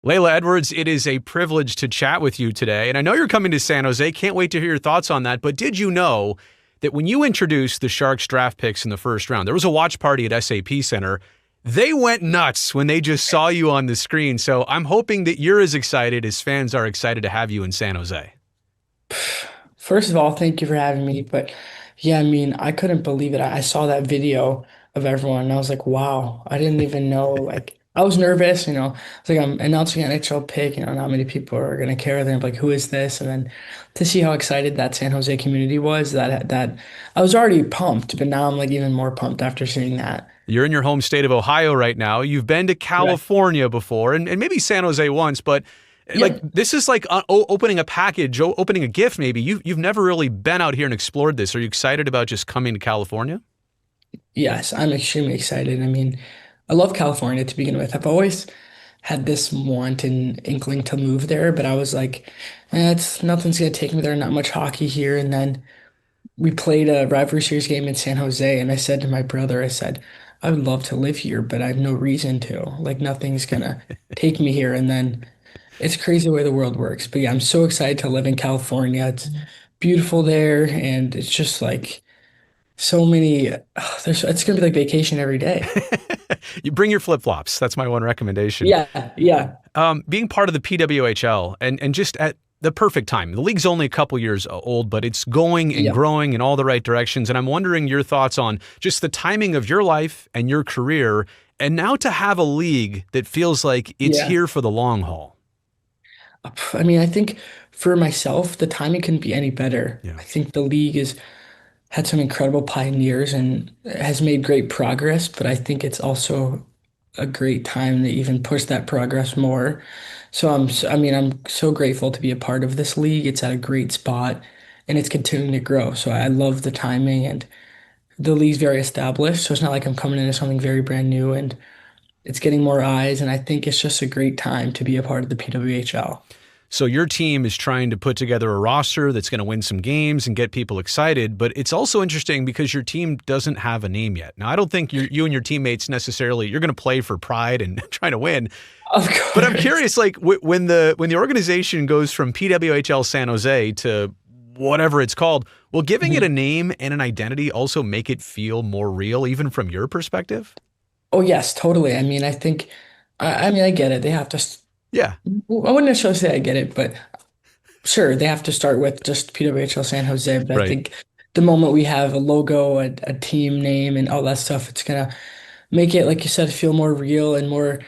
Laila Edwards, it is a privilege to chat with you today. And I know you're coming to San Jose. Can't wait to hear your thoughts on that. But did you know that when you introduced the Sharks draft picks in the first round, there was a watch party at SAP Center. They went nuts when they just saw you on the screen. So I'm hoping that you're as excited as fans are excited to have you in San Jose. First of all, thank you for having me. But yeah, I mean, I couldn't believe it. I saw that video of everyone and I was like, wow, I didn't even know. Like, I was nervous, It's like I'm announcing an NHL pick, not many people are going to care. They're like, who is this? And then to see how excited that San Jose community was, that I was already pumped, but now I'm like even more pumped after seeing that. You're in your home state of Ohio right now. You've been to Right. California before and maybe San Jose once, but like Yep. this is like opening a package, opening a gift maybe. You've never really been out here and explored this. Are you excited about just coming to California? Yes, I'm extremely excited. I mean, I love California to begin with. I've always had this want and inkling to move there, but I was like, it's nothing's gonna take me there, not much hockey here. And then we played a rivalry series game in San Jose, and I said to my brother, I said, I would love to live here, but I have no reason to. Like nothing's gonna take me here. And then it's crazy the way the world works. But yeah, I'm so excited to live in California. It's beautiful there, and it's just like so many, it's gonna be like vacation every day. You bring your flip flops. That's my one recommendation. Yeah, yeah, Being part of the PWHL and just at the perfect time. The league's only a couple years old, but it's going and yeah, growing in all the right directions. And I'm wondering your thoughts on just the timing of your life and your career, and now to have a league that feels like it's yeah. here for the long haul. I mean, I think for myself, the timing couldn't be any better. Yeah. I think the league has had some incredible pioneers and has made great progress, but I think it's also a great time to even push that progress more. I mean, I'm so grateful to be a part of this league. It's at a great spot and it's continuing to grow. So I love the timing and the league's very established. So it's not like I'm coming into something very brand new and it's getting more eyes. And I think it's just a great time to be a part of the PWHL. So your team is trying to put together a roster that's going to win some games and get people excited, but it's also interesting because your team doesn't have a name yet. Now, I don't think you and your teammates necessarily you're going to play for pride and trying to win, Of but I'm course. curious, like when the organization goes from PWHL San Jose to whatever it's called, will giving it a name and an identity also make it feel more real, even from your perspective? Oh yes, totally. I mean, I mean, I get it. They have to. Yeah, I wouldn't necessarily say I get it, but sure, they have to start with just PWHL San Jose. But I right. think the moment we have a logo, a team name, and all that stuff, it's gonna make it, like you said, feel more real and more,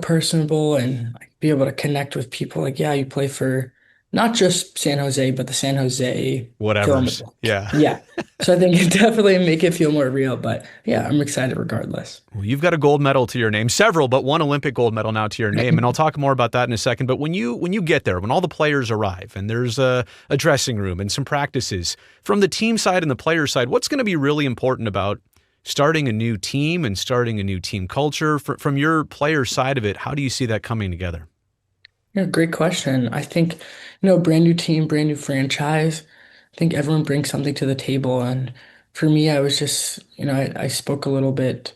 personable, and like, be able to connect with people. Like, yeah, you play for not just San Jose, but the San Jose fill in the Whatever's. blank. Yeah. Yeah. So I think it definitely make it feel more real. But yeah, I'm excited regardless. Well, you've got a gold medal to your name, several, but one Olympic gold medal now to your name, and I'll talk more about that in a second. But when you get there, when all the players arrive, and there's a dressing room and some practices from the team side and the player side, what's going to be really important about starting a new team and starting a new team culture from your player side of it? How do you see that coming together? Yeah, great question. I think, brand new team, brand new franchise. I think everyone brings something to the table. And for me, I was just, I spoke a little bit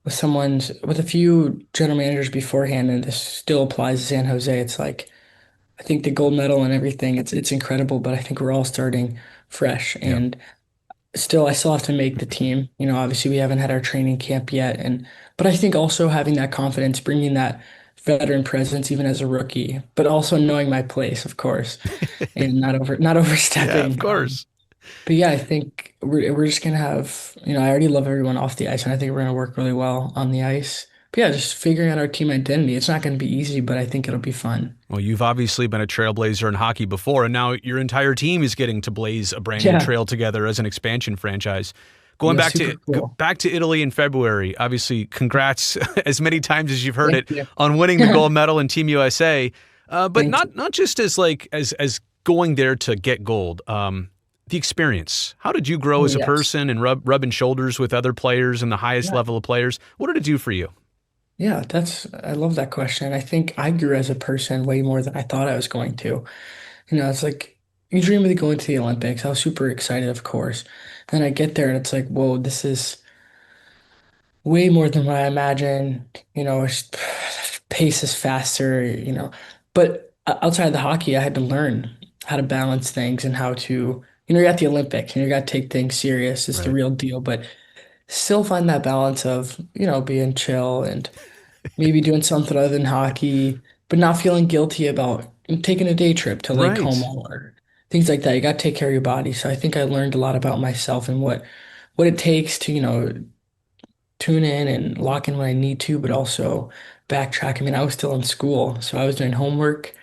with a few general managers beforehand, and this still applies to San Jose. It's like, I think the gold medal and everything, it's incredible, but I think we're all starting fresh. Yeah. And still, I still have to make the team. Obviously we haven't had our training camp yet, but I think also having that confidence, bringing that veteran presence even as a rookie, but also knowing my place, of course, and not Yeah, of overstepping. course. But yeah, I think we're just gonna have, I already love everyone off the ice, and I think we're gonna work really well on the ice. But yeah, just figuring out our team identity. It's not gonna be easy, but I think it'll be fun. Well, you've obviously been a trailblazer in hockey before, and now your entire team is getting to blaze a brand new Yeah, trail together as an expansion franchise. Going yeah, back super to cool. back to Italy in February, obviously, congrats as many times as you've heard Thank it you. on winning the gold medal in Team USA. But Thank not you. not just as like as going there to get gold. The experience. How did you grow Oh as a yes. person and rubbing shoulders with other players and the highest Yeah. level of players? What did it do for you? Yeah, I love that question. I think I grew as a person way more than I thought I was going to. It's like you dream of going to the Olympics. I was super excited, of course. Then I get there and it's like, whoa, this is way more than what I imagined. pace is faster, But outside of the hockey, I had to learn how to balance things and how to, you're at the Olympics and you got to take things serious. It's the Right. real deal, but still find that balance of, being chill and maybe doing something other than hockey, but not feeling guilty about taking a day trip to Lake Right. Como or things like that. You got to take care of your body. So I think I learned a lot about myself and what it takes to, tune in and lock in when I need to, but also backtrack. I mean, I was still in school, so I was doing homework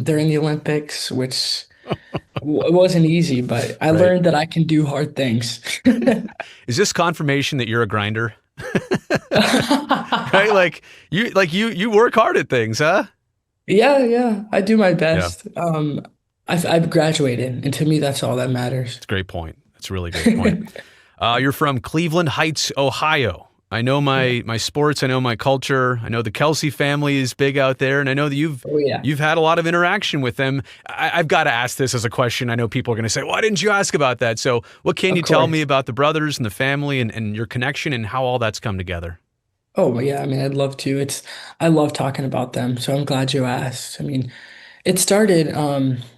during the Olympics, which it wasn't easy, but I Right. learned that I can do hard things. Is this confirmation that you're a grinder? Right? You work hard at things, huh? Yeah, yeah, I do my Yeah. best. I've graduated, and to me, that's all that matters. It's a great point. That's a really great point. You're from Cleveland Heights, Ohio. I know Yeah. my sports. I know my culture. I know the Kelce family is big out there, and I know that Oh yeah. you've had a lot of interaction with them. I've got to ask this as a question. I know people are going to say, "Why didn't you ask about that?" So, what can Of you tell me course. about the brothers and the family and your connection and how all that's come together? Oh, well, yeah, I mean, I'd love to. I love talking about them, so I'm glad you asked. I mean, it started,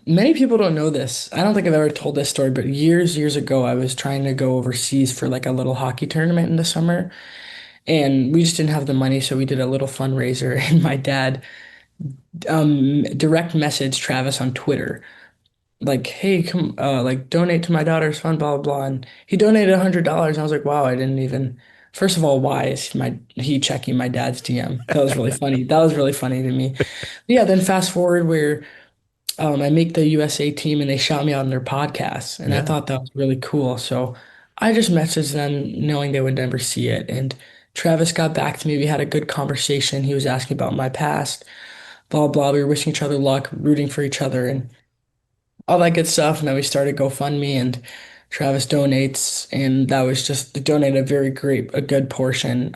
many people don't know this. I don't think I've ever told this story, but years ago, I was trying to go overseas for like a little hockey tournament in the summer, and we just didn't have the money, so we did a little fundraiser, and my dad, direct messaged Travis on Twitter like, hey, come, like, donate to my daughter's fund, blah, blah, blah. And he donated $100. I was like, wow, I didn't even, first of all, why is he checking my dad's DM? That was really funny. That was really funny to me. Yeah, then fast forward where I make the USA team and they shout me out on their podcast. And I Yeah, thought that was really cool. So I just messaged them knowing they would never see it. And Travis got back to me. We had a good conversation. He was asking about my past, blah, blah. We were wishing each other luck, rooting for each other. And all that good stuff. And then we started GoFundMe and Travis donates. And that was just to donate a good portion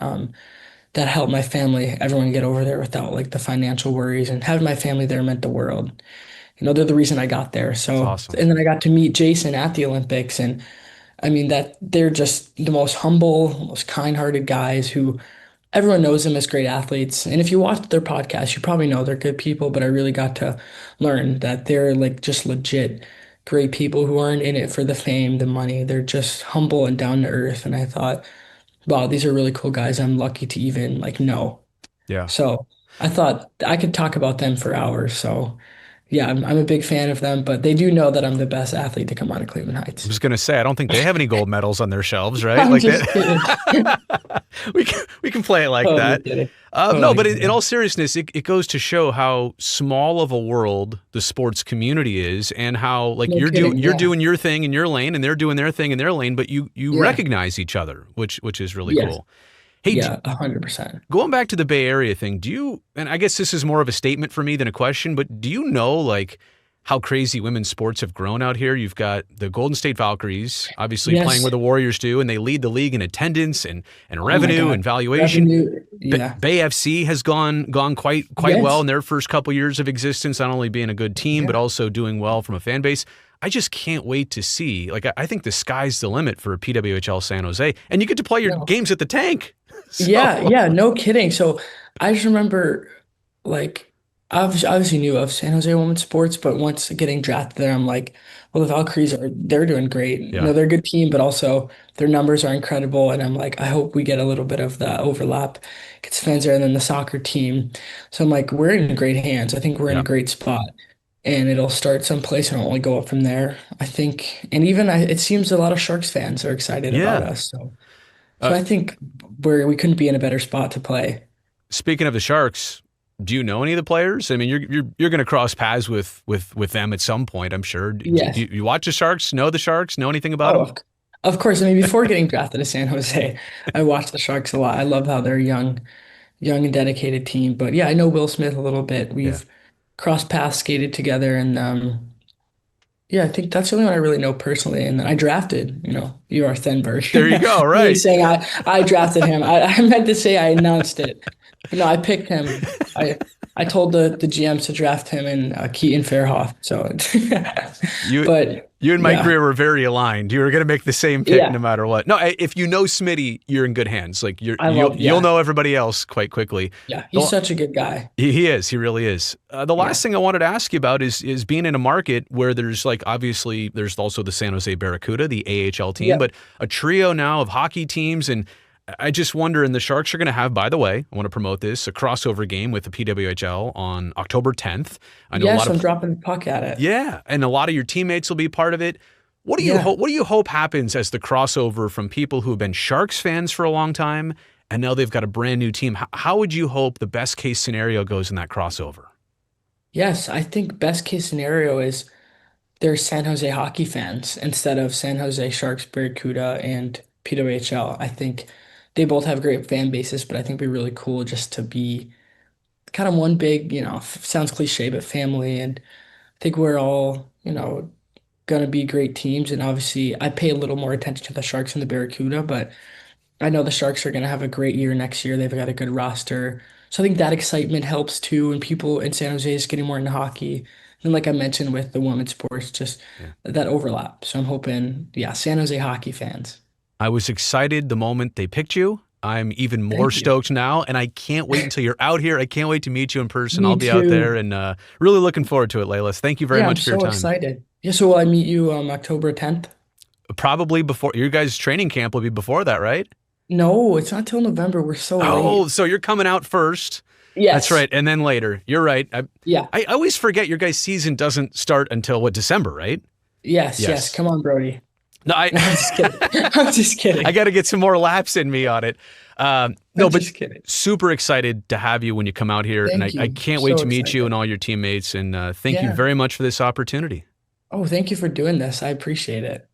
that helped my family, everyone get over there without like the financial worries. And having my family there meant the world. They're the reason I got there. that's So, awesome. and then I got to meet Jason at the Olympics. And I mean, that they're just the most humble, most kind-hearted guys who everyone knows them as great athletes. And if you watch their podcast, you probably know they're good people, but I really got to learn that they're like just legit great people who aren't in it for the fame, the money. They're just humble and down to earth. And I thought, wow, these are really cool guys. I'm lucky to even like know. Yeah. So I thought I could talk about them for hours. So yeah, I'm a big fan of them, but they do know that I'm the best athlete to come out of Cleveland I Heights. was going to say, I don't think they have any gold medals on their shelves, right? I'm Like just kidding. that. We can play it like Totally that. kidding. No, Totally but in kidding. all seriousness, it goes to show how small of a world the sports community is, and how like No kidding. you're Yeah. doing your thing in your lane, and they're doing their thing in their lane, but you Yeah. recognize each other, which is really Yes. cool. Hey, Yeah. 100%. going back to the Bay Area thing, do you? And I guess this is more of a statement for me than a question, but do you know like how crazy women's sports have grown out here? You've got the Golden State Valkyries, obviously playing Yes. where the Warriors do, and they lead the league in attendance and Oh my revenue God. and valuation. Revenue. Yeah. Bay FC has gone quite well Yes. in their first couple years of existence, not only being a good team but Yeah. also doing well from a fan base. I just can't wait to see. Like I think the sky's the limit for PWHL San Jose, and you get to play your No. games at the tank. So Yeah. Yeah. No kidding. So I just remember like obviously knew of San Jose women's sports, but once getting drafted there, I'm like, well, the Valkyries they're doing great. yeah, They're a good team, but also their numbers are incredible. And I'm like, I hope we get a little bit of the overlap. Gets fans there and then the soccer team. So I'm like, we're in great hands. I think we're in yeah, a great spot. And it'll start someplace and it'll only go up from there. I think, and even it seems a lot of Sharks fans are excited about yeah. us. So Uh, I think we couldn't be in a better spot to play. Speaking of the Sharks, do you know any of the players? I mean, you're going to cross paths with them at some point, I'm sure. Do Yes. you watch the Sharks? Know the Sharks? Know anything about Oh, them? of course. I mean, before getting drafted to San Jose, I watched the Sharks a lot. I love how they're a young and dedicated team. But yeah, I know Will Smith a little bit. Yeah. We've crossed paths, skated together, and yeah, I think that's the only one I really know personally. And I drafted, you are There you Thenberg. go. Me Right. saying I drafted him. I meant to say I announced it. But no, I picked him. I told the GMs to draft him and Keaton Fairhoff. So, You but you and Mike yeah, Greer were very aligned. You were going to make the same pick no yeah, matter what. No, if you know Smitty, you're in good hands. Like I love, you'll yeah, know everybody else quite quickly. yeah. He's The, such a good guy. he is. He really is. The last Yeah, thing I wanted to ask you about is being in a market where there's like obviously there's also the San Jose Barracuda, the AHL team, yeah, but a trio now of hockey teams. And I just wonder, and the Sharks are going to have, by the way, I want to promote this, a crossover game with the PWHL on October 10th. I know a lot yes. I'm of, dropping the puck at it. yeah, and a lot of your teammates will be part of it. Yeah. What do you hope happens as the crossover from people who have been Sharks fans for a long time and now they've got a brand new team? How would you hope the best case scenario goes in that crossover? Yes, I think best case scenario is they're San Jose hockey fans instead of San Jose Sharks, Barracuda, and PWHL. I think they both have great fan bases, but I think it'd be really cool just to be kind of one big, sounds cliche, but family. And I think we're all, gonna be great teams. And obviously, I pay a little more attention to the Sharks and the Barracuda, but I know the Sharks are gonna have a great year next year. They've got a good roster. So I think that excitement helps too, and people in San Jose is getting more into hockey. And like I mentioned with the women's sports, just Yeah. that overlap. So I'm hoping, yeah, San Jose hockey fans. I was excited the moment they picked you. I'm even more Thank you. stoked now, and I can't wait until you're out here. I can't wait to meet you in person. I'll Me be out there too. and really looking forward to it, Layla. Thank you very Yeah, I'm much for your so time. excited. Yeah, so will I meet you October 10th? Probably before your guys' training camp will be before that, right? No, it's not till November. We're so Oh, late. so you're coming out first. That's Yes. right. And then later. You're right. Yeah. I always forget your guys' season doesn't start until what, December, right? Yes, yes. Yes. Come on, Brodie. No, No, I'm just kidding. I'm just I kidding. got to get some more laps in me on it. No, I'm but just kidding. super excited to have you when you come out here. And Thank I you. can't wait So to meet you and excited. all your teammates. And thank you Yeah. very much for this opportunity. Oh, thank you for doing this. I appreciate it.